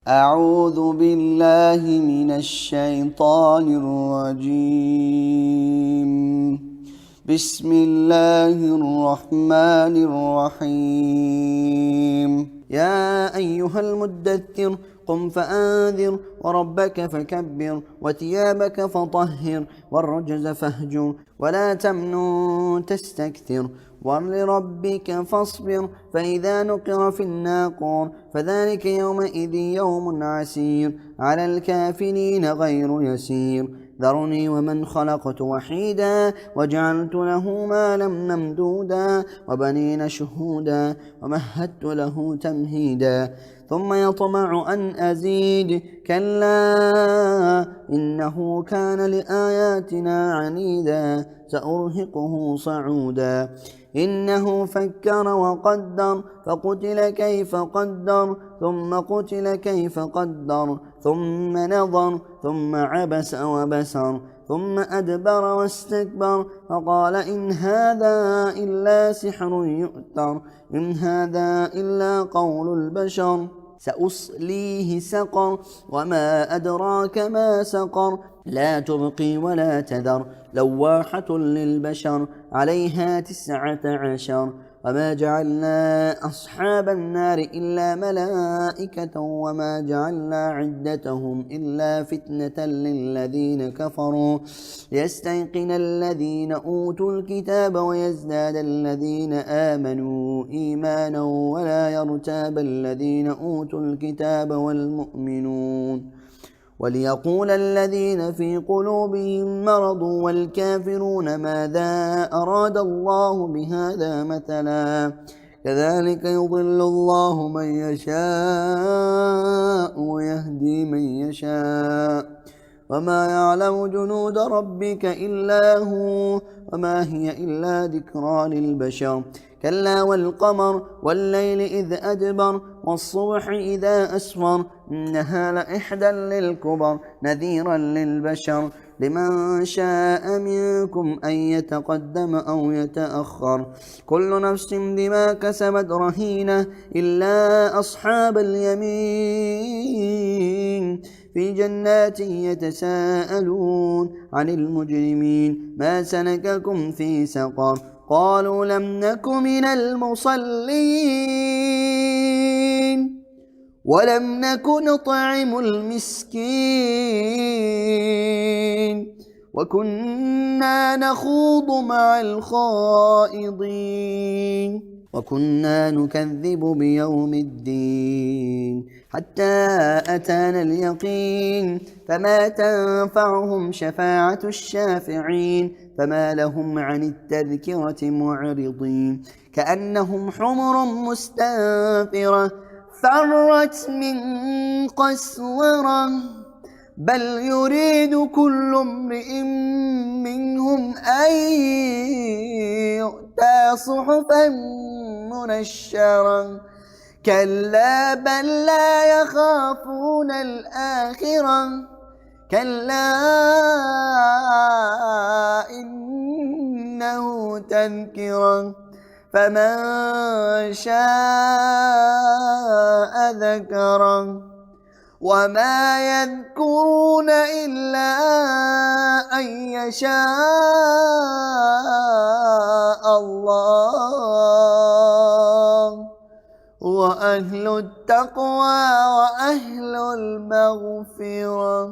أعوذ بالله من الشيطان الرجيم. بسم الله الرحمن الرحيم. يا أيها المدثر قم فأنذر وربك فكبر وثيابك فطهر والرجز فاهجر ولا تمنن تستكثر ولربك فاصبر فإذا نقر في الناقور فذلك يومئذ يوم عسير على الكافرين غير يسير. ذرني ومن خلقت وحيدا وجعلت له مالا ممدودا وبنين شهودا ومهدت له تمهيدا ثم يطمع أن أزيد كلا إنه كان لآياتنا عنيدا سأرهقه صعودا إنه فكر وقدر فقتل كيف قدر ثم قتل كيف قدر ثم نظر ثم عبس وبسر ثم أدبر واستكبر فقال إن هذا إلا سحر يؤثر إن هذا إلا قول البشر سأصليه سقر وما أدراك ما سقر لا تبقي ولا تذر لواحة للبشر عليها 19 وما جعلنا أصحاب النار إلا ملائكة وما جعلنا عدتهم إلا فتنة للذين كفروا ليستيقن الذين أوتوا الكتاب ويزداد الذين آمنوا إيمانا ولا يرتاب الذين أوتوا الكتاب والمؤمنون وليقول الذين في قلوبهم مرض والكافرون ماذا أراد الله بهذا مثلا كذلك يضل الله من يشاء ويهدي من يشاء وما يعلم جنود ربك إلا هو وما هي إلا ذكرى للبشر كلا والقمر والليل إذ أدبر والصبح إذا أسفر إنها لإحدى للكبر نذيرا للبشر لمن شاء منكم أن يتقدم أو يتأخر كل نفس بما كسبت رهينة إلا أصحاب اليمين في جنات يتساءلون عن المجرمين ما سلككم في سقر قالوا لم نك من المصلين ولم نك نطعم المسكين وكنا نخوض مع الخائضين وكنا نكذب بيوم الدين حتى أتانا اليقين فما تنفعهم شفاعة الشافعين فما لهم عن التذكرة معرضين كأنهم حمر مستنفرة فرت من قسورة بل يريد كل امرئ منهم أن يؤتى صحفا منشرة كلا بل لا يخافون الآخرة كلا إنه تذكرة فمن شاء ذكره وما يذكرون إلا أن يشاء الله وأهل التقوى وأهل المغفرة.